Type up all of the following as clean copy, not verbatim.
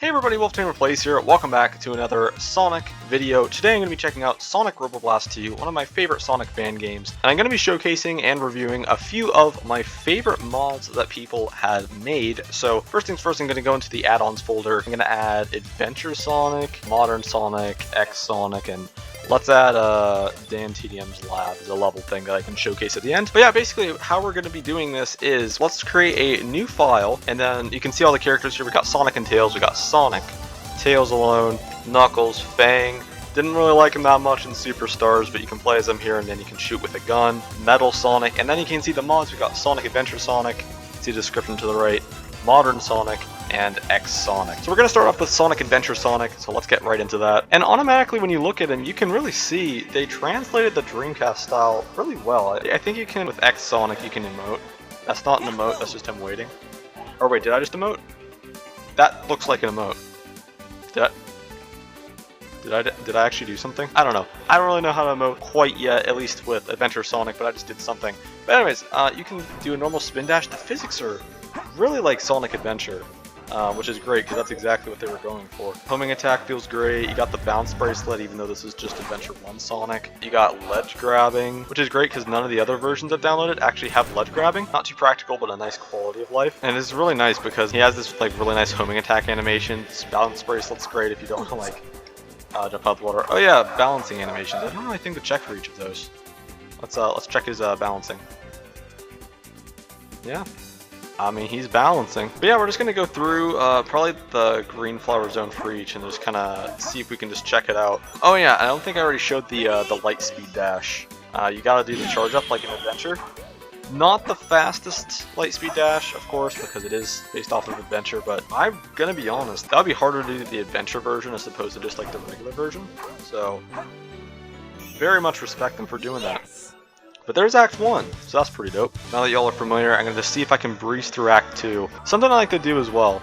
Hey everybody, WolfTamerPlayz here. Welcome back to another Sonic video. Today I'm going to be checking out Sonic Robo Blast 2, one of my favorite Sonic fan games. And I'm going to be showcasing and reviewing a few of my favorite mods that people had made. So first things first, I'm going to go into the add-ons folder. I'm going to add Adventure Sonic, Modern Sonic, X Sonic, and let's add DanTDM's lab as a level thing that I can showcase at the end. But yeah, basically how we're going to be doing this is let's create a new file, and then you can see all the characters here. We got Sonic and Tails, we got Sonic, Tails alone, Knuckles, Fang. Didn't really like him that much in Superstars, but you can play as him here, and then you can shoot with a gun. Metal Sonic, and then you can see the mods. We got Sonicadventure Sonic, see the description to the right, Modern Sonic, and X Sonic. So we're going to start off with Sonicadventure Sonic, so let's get right into that. And automatically when you look at him, you can really see they translated the Dreamcast style really well. I think you can, with X Sonic, you can emote. That's not an emote, that's just him waiting. Or wait, did I just emote? That looks like an emote. Did I actually do something? I don't know. I don't really know how to emote quite yet, at least with Adventure Sonic, but I just did something. But anyways, you can do a normal spin dash. The physics are really like Sonic Adventure. Which is great because that's exactly what they were going for. Homing attack feels great. You got the bounce bracelet, even though this is just Adventure 1 Sonic. You got ledge grabbing, which is great because none of the other versions I've downloaded actually have ledge grabbing. Not too practical, but a nice quality of life. And it's really nice because he has this like really nice homing attack animation. This bounce bracelet's great if you don't want to like jump out the water. Oh yeah, balancing animations. I don't really think to check for each of those. Let's check his balancing. Yeah. I mean, he's balancing. But yeah, we're just going to go through probably the green flower zone for each and just kind of see if we can just check it out. Oh yeah, I don't think I already showed the lightspeed dash. You got to do the charge up like an adventure. Not the fastest lightspeed dash, of course, because it is based off of adventure, but I'm going to be honest, that would be harder to do the adventure version as opposed to just like the regular version. So, very much respect them for doing that. But there's Act 1, so that's pretty dope. Now that y'all are familiar, I'm going to just see if I can breeze through Act 2. Something I like to do as well.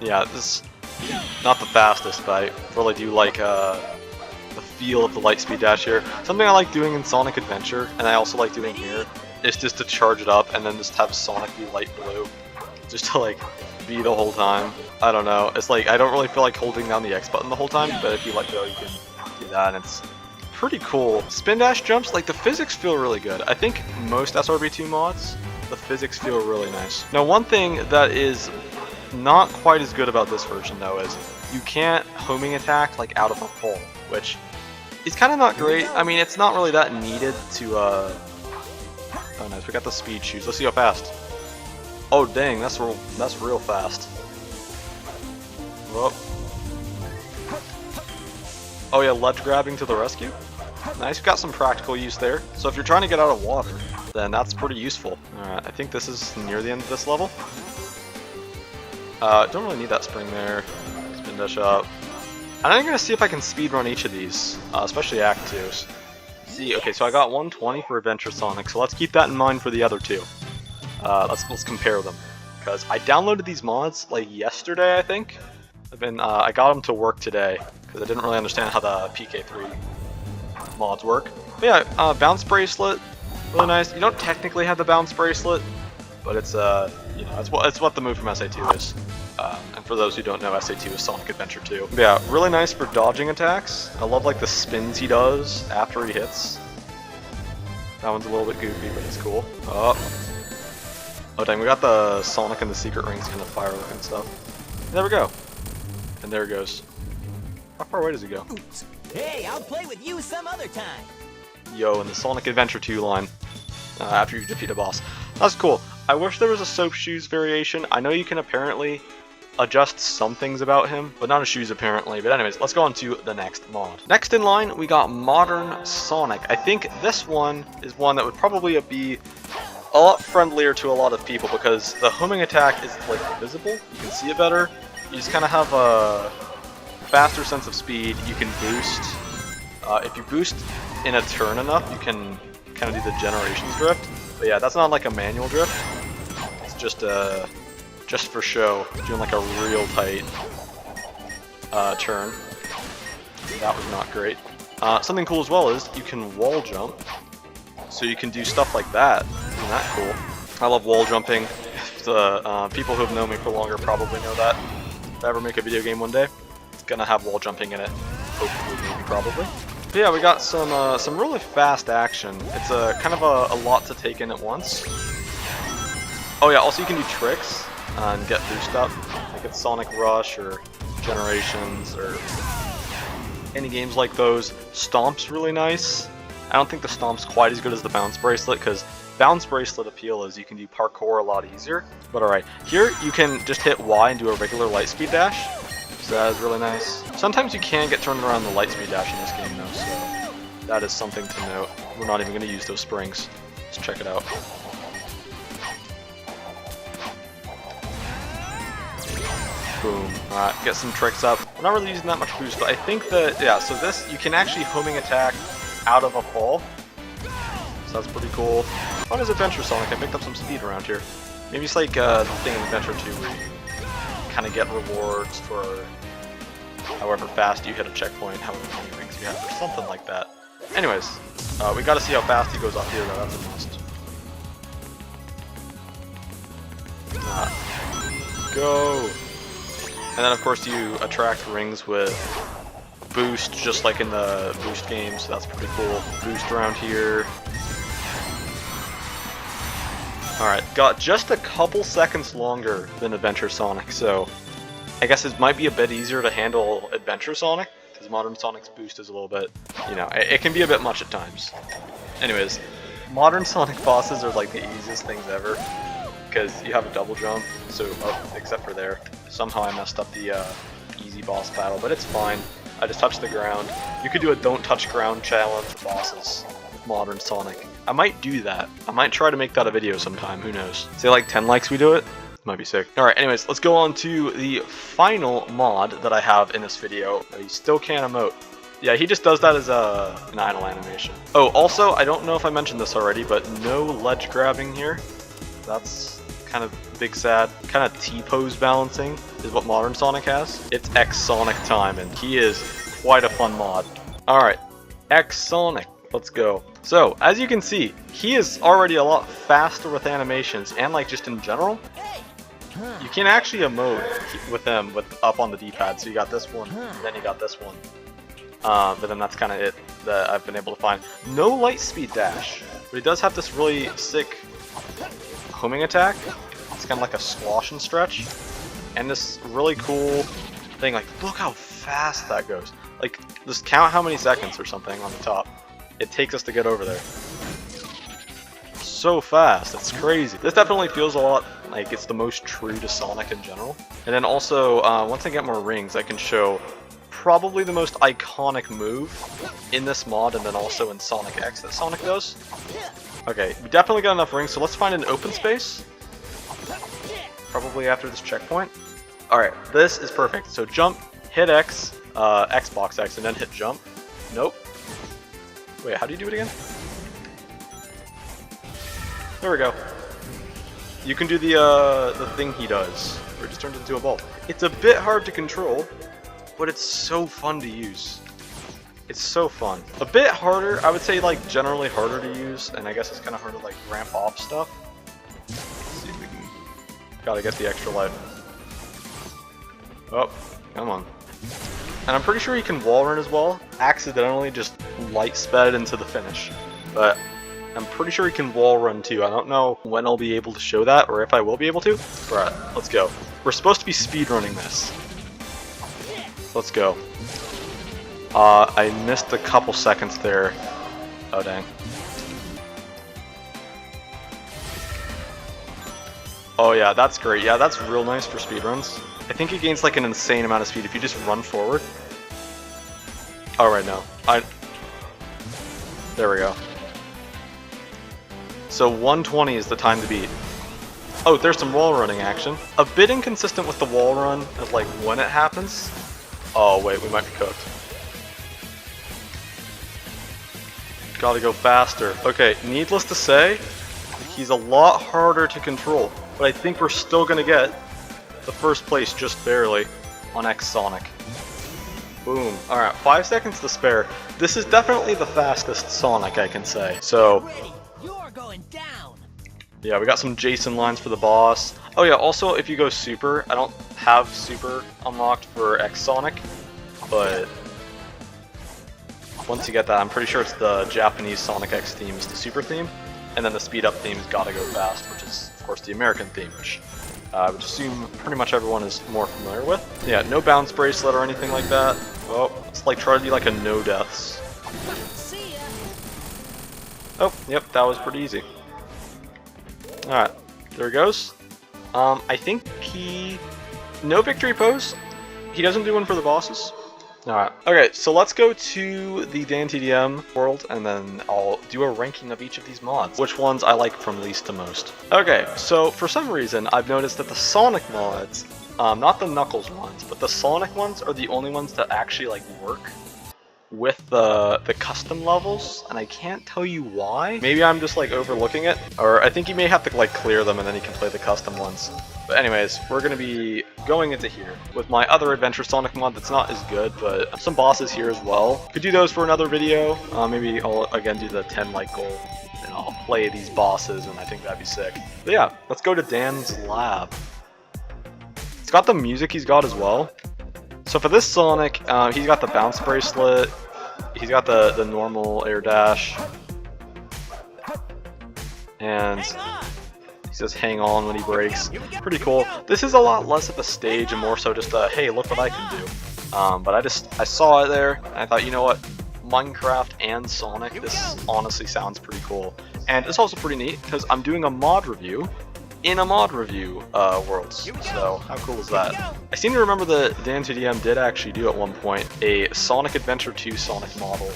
Yeah, this is not the fastest, but I really do like the feel of the lightspeed dash here. Something I like doing in Sonic Adventure, and I also like doing here, is just to charge it up and then just have Sonic be light blue. Just to like be the whole time. I don't know, it's like I don't really feel like holding down the X button the whole time, but if you let go you can do that, and it's pretty cool. Spin dash jumps, like the physics feel really good. I think most SRB2 mods, the physics feel really nice. Now one thing that is not quite as good about this version though is you can't homing attack like out of a fall, which is kind of not great. I mean, it's not really that needed to oh nice, we got the speed shoes. Let's see how fast. Oh dang, that's real fast. Whoa. Oh yeah, ledge grabbing to the rescue. Nice, got some practical use there. So if you're trying to get out of water, then that's pretty useful. Alright, I think this is near the end of this level. Don't really need that spring there. Spin dash up. And I'm gonna see if I can speedrun each of these, especially Act 2s. See, okay, so I got 120 for Adventure Sonic, so let's keep that in mind for the other two. Let's compare them. Because I downloaded these mods like yesterday, I think. I got them to work today, because I didn't really understand how the PK3 mods work. But yeah, bounce bracelet, really nice. You don't technically have the bounce bracelet, but it's you know, it's what the move from SA2 is. And for those who don't know, SA2 is Sonic Adventure 2. But yeah, really nice for dodging attacks. I love like the spins he does after he hits. That one's a little bit goofy, but it's cool. Oh dang, we got the Sonic and the secret rings kind of fire looking stuff. There we go. And there it goes. How far away does it go? Hey, I'll play with you some other time. Yo, in the Sonic Adventure 2 line, after you defeat a boss. That's cool. I wish there was a soap shoes variation. I know you can apparently adjust some things about him, but not his shoes apparently. But anyways, let's go on to the next mod. Next in line, we got Modern Sonic. I think this one is one that would probably be a lot friendlier to a lot of people because the homing attack is like visible. You can see it better. You just kind of have a faster sense of speed. You can boost. If you boost in a turn enough, you can kind of do the generations drift. But yeah, that's not like a manual drift. It's just for show, doing like a real tight turn. That was not great. Something cool as well is you can wall jump. So you can do stuff like that. Isn't that cool? I love wall jumping. The people who have known me for longer probably know that. If I ever make a video game one day, it's gonna have wall jumping in it. Hopefully, maybe, probably. But yeah, we got some really fast action. It's kind of a lot to take in at once. Oh yeah, also you can do tricks and get boost up. Like it's Sonic Rush or Generations or any games like those. Stomp's really nice. I don't think the Stomp's quite as good as the Bounce Bracelet, because Bounce Bracelet appeal is you can do parkour a lot easier. But alright, here you can just hit Y and do a regular lightspeed dash. So that is really nice. Sometimes you can get turned around the lightspeed dash in this game though, so that is something to note. We're not even going to use those springs. Let's check it out. Boom. Alright, get some tricks up. We're not really using that much boost, but I think that, yeah, so this, you can actually homing attack out of a fall. So that's pretty cool. Fun as Adventure Sonic, I picked up some speed around here. Maybe it's like the thing in Adventure 2 where you kind of get rewards for however fast you hit a checkpoint, however many rings you have, or something like that. Anyways, we gotta see how fast he goes off here though, that's a must. Go! And then of course you attract rings with boost, just like in the boost game, so that's pretty cool. Boost around here. Alright, got just a couple seconds longer than Adventure Sonic, so I guess it might be a bit easier to handle Adventure Sonic, because Modern Sonic's boost is a little bit, you know, it can be a bit much at times. Anyways, Modern Sonic bosses are like the easiest things ever, because you have a double jump, so, oh, except for there. Somehow I messed up the easy boss battle, but it's fine. I just touched the ground. You could do a don't touch ground challenge for bosses with Modern Sonic. I might do that. I might try to make that a video sometime, who knows. Say like 10 likes we do it? Might be sick. Alright, anyways, let's go on to the final mod that I have in this video. You still can't emote. Yeah, he just does that as an idle animation. Oh, also, I don't know if I mentioned this already, but no ledge grabbing here. That's kind of big sad. Kind of T-pose balancing is what Modern Sonic has. It's X Sonic time, and he is quite a fun mod. Alright, X Sonic. Let's go. So, as you can see, he is already a lot faster with animations, and like just in general. You can actually emote with them up on the D-pad. So you got this one, and then you got this one. But then that's kind of it that I've been able to find. No lightspeed dash, but he does have this really sick homing attack. It's kind of like a squash and stretch, and this really cool thing. Like, look how fast that goes. Like, just count how many seconds or something on the top it takes us to get over there. So fast, it's crazy. This definitely feels a lot like it's the most true to Sonic in general. And then also, once I get more rings, I can show probably the most iconic move in this mod, and then also in sonicx that Sonic does. Okay, we definitely got enough rings, so let's find an open space. Probably after this checkpoint. Alright, this is perfect. So jump, hit X, Xbox X, and then hit jump. Nope. Wait, how do you do it again? There we go. You can do the thing he does, where it just turns into a ball. It's a bit hard to control, but it's so fun to use. It's so fun. A bit harder, I would say, like generally harder to use, and I guess it's kind of hard to like ramp off stuff. Let's see if we can. Gotta get the extra life. Oh, come on. And I'm pretty sure you can wall run as well. Accidentally just light sped into the finish, but I'm pretty sure you can wall run too. I don't know when I'll be able to show that, or if I will be able to. Alright, let's go. We're supposed to be speedrunning this. Let's go. I missed a couple seconds there. Oh dang. Oh yeah, that's great. Yeah, that's real nice for speedruns. I think it gains like an insane amount of speed if you just run forward. Oh, right now. There we go. So 120 is the time to beat. Oh, there's some wall running action. A bit inconsistent with the wall run of like when it happens. Oh wait, we might be cooked. Gotta go faster. Okay, needless to say, he's a lot harder to control, but I think we're still gonna get the first place just barely on X Sonic. Boom. Alright, 5 seconds to spare. This is definitely the fastest Sonic, I can say. So, You're going down. yeah, we got some Jason lines for the boss. Oh yeah, also if you go Super, I don't have Super unlocked for X Sonic, but once you get that, I'm pretty sure it's the Japanese Sonic X theme is the Super theme, and then the Speed Up theme is Gotta Go Fast, which is of course the American theme, which I would assume pretty much everyone is more familiar with. Yeah, no bounce bracelet or anything like that. Well, it's like try to do like a no deaths. See ya. Oh, yep, that was pretty easy. Alright, there he goes. I think no victory pose. He doesn't do one for the bosses. Alright, okay, so let's go to the DanTDM world, and then I'll do a ranking of each of these mods. Which ones I like from least to most. Okay, so for some reason, I've noticed that the Sonic mods, not the Knuckles ones, but the Sonic ones are the only ones that actually like work with the custom levels, and I can't tell you why. Maybe I'm just like overlooking it, or I think you may have to like clear them and then you can play the custom ones. But anyways, we're gonna be going into here with my other Adventure Sonic mod that's not as good, but some bosses here as well. Could do those for another video. Maybe I'll again do the 10 like goal, and I'll play these bosses, and I think that'd be sick. But yeah, let's go to Dan's lab. It's got the music he's got as well. So for this Sonic, he's got the bounce bracelet, he's got the normal air dash, and he says hang on when he breaks. Pretty cool. This is a lot less of a stage and more so just a hey, look what I can do. But I saw it there, and I thought, you know what, Minecraft and Sonic, this honestly sounds pretty cool. And it's also pretty neat because I'm doing a mod review in a mod review worlds. So how cool is that? I seem to remember that DanTDM did actually do at one point a Sonic Adventure 2 Sonic model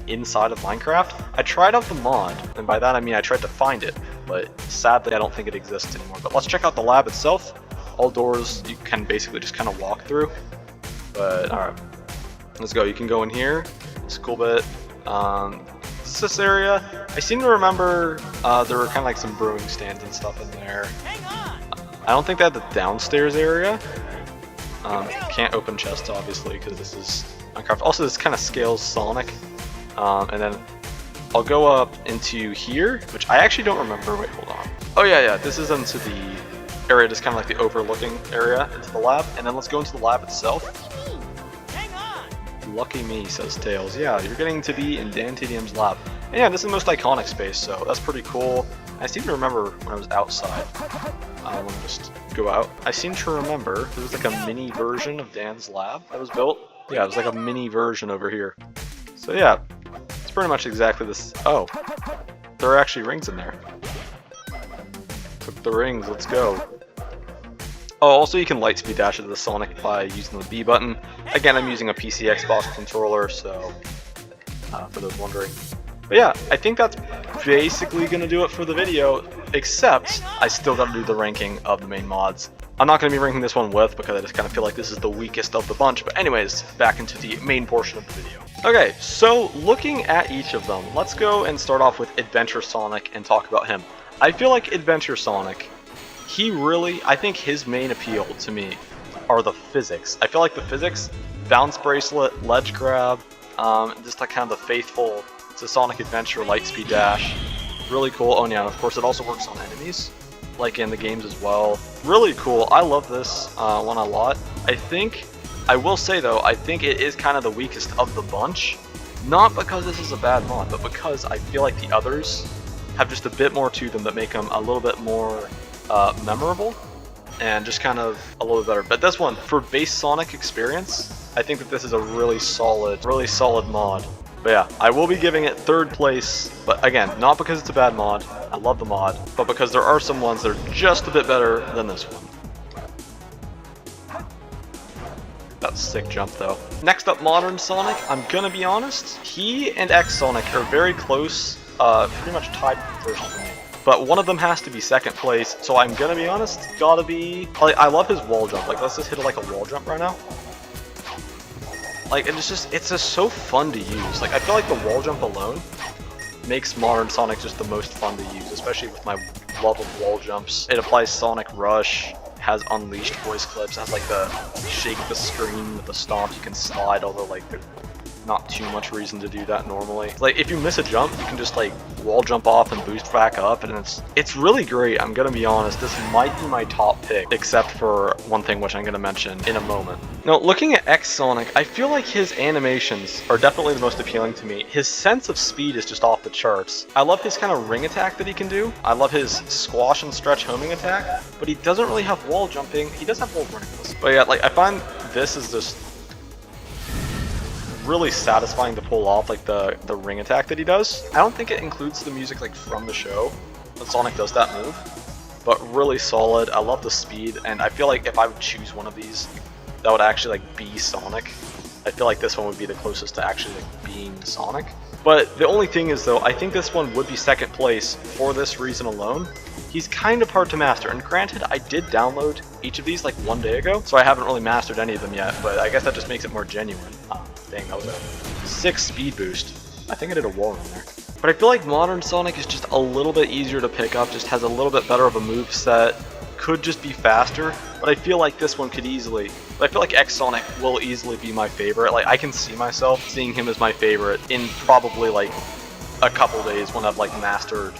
inside of Minecraft. I tried out the mod, and by that I mean I tried to find it, but sadly I don't think it exists anymore. But let's check out the lab itself. All doors you can basically just kind of walk through. But alright, let's go. You can go in here. It's a cool bit. This area, I seem to remember there were kind of like some brewing stands and stuff in there. Hang on. I don't think they had the downstairs area. Can't open chests obviously because this is Minecraft. Also, this kind of scales Sonic. And then I'll go up into here, which I actually don't remember. Wait, hold on. Oh yeah, this is into the area, just kind of like the overlooking area into the lab. And then let's go into the lab itself. Lucky me, says Tails. Yeah, you're getting to be in DanTDM's lab. And yeah, this is the most iconic space, so that's pretty cool. I seem to remember when I was outside. I want to just go out. I seem to remember there was like a mini version of Dan's lab that was built. Yeah, it was like a mini version over here. So yeah, it's pretty much exactly this. Oh, there are actually rings in there. Took the rings, let's go. Oh, also you can lightspeed dash into the Sonic by using the B button. Again, I'm using a PC Xbox controller, so for those wondering. But yeah, I think that's basically going to do it for the video, except I still got to do the ranking of the main mods. I'm not going to be ranking this one with, because I just kind of feel like this is the weakest of the bunch. But anyways, back into the main portion of the video. Okay, so looking at each of them, let's go and start off with Adventure Sonic and talk about him. I feel like Adventure Sonic, I think his main appeal to me are the physics. I feel like the physics, bounce bracelet, ledge grab, just like kind of the faithful to Sonic Adventure lightspeed dash, really cool. Oh yeah, and of course it also works on enemies, like in the games as well. Really cool. I love this one a lot. I will say though, I think it is kind of the weakest of the bunch, not because this is a bad mod, but because I feel like the others have just a bit more to them that make them a little bit more memorable and just kind of a little bit better. But this one, for base Sonic experience, I think that this is a really solid mod. But yeah, I will be giving it 3rd place, but again, not because it's a bad mod, I love the mod, but because there are some ones that are just a bit better than this one. That's a sick jump though. Next up, Modern Sonic. I'm gonna be honest, he and X Sonic are very close, pretty much tied for first for me. But one of them has to be 2nd place, so I'm gonna be honest, gotta be... Like, I love his wall jump. Like, let's just hit like a wall jump right now. Like, it's just so fun to use. Like, I feel like the wall jump alone makes Modern Sonic just the most fun to use, especially with my love of wall jumps. It applies Sonic Rush, has Unleashed voice clips, has like the shake the screen with the stomp, you can slide over like the not too much reason to do that normally. Like, if you miss a jump, you can just like wall jump off and boost back up, and it's really great. I'm gonna be honest, this might be my top pick, except for one thing which I'm gonna mention in a moment. Now, looking at X Sonic, I feel like his animations are definitely the most appealing to me. His sense of speed is just off the charts. I love his kind of ring attack that he can do. I love his squash and stretch homing attack, but he doesn't really have wall jumping. He does have wall running. But yeah, like, I find this is just really satisfying to pull off, like the ring attack that he does. I don't think it includes the music like from the show when Sonic does that move, but really solid. I love the speed, and I feel like if I would choose one of these that would actually like be Sonic, I feel like this one would be the closest to actually like being Sonic. But the only thing is though, I think this one would be second place for this reason alone. He's kind of hard to master, and granted, I did download each of these like 1 day ago, so I haven't really mastered any of them yet, but I guess that just makes it more genuine. Dang, that was a 6 speed boost. I think I did a wall run there. But I feel like modern Sonic is just a little bit easier to pick up, just has a little bit better of a move set, could just be faster, but I feel like this one could easily, but I feel like X Sonic will easily be my favorite. Like, I can see myself seeing him as my favorite in probably like a couple days when I've like mastered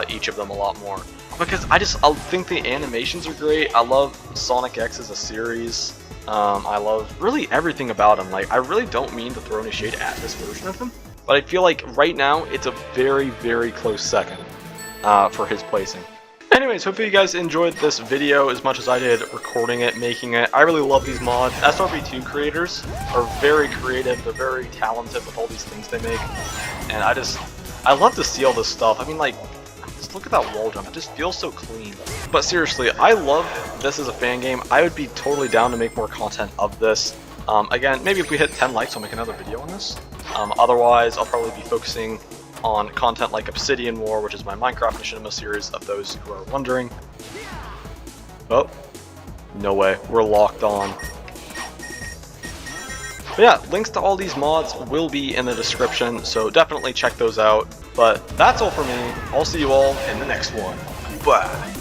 each of them a lot more. Because I think the animations are great. I love Sonic X as a series. I love really everything about him. Like, I really don't mean to throw any shade at this version of him, but I feel like right now it's a very, very close second for his placing. Anyways, hopefully you guys enjoyed this video as much as I did recording it, making it. I really love these mods. SRB2 creators are very creative. They're very talented with all these things they make, and I love to see all this stuff. I mean, like, just look at that wall jump. It just feels so clean. But seriously, I love this as a fan game. I would be totally down to make more content of this. Again, maybe if we hit 10 likes, I'll make another video on this. Otherwise, I'll probably be focusing on content like Obsidian War, which is my Minecraft machinima series, of those who are wondering. Oh, no way, we're locked on. But yeah, links to all these mods will be in the description, so definitely check those out. But that's all for me. I'll see you all in the next one. Bye.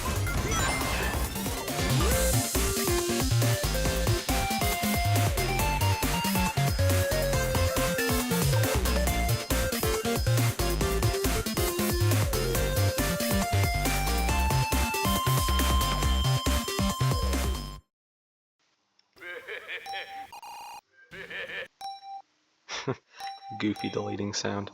Goofy deleting sound.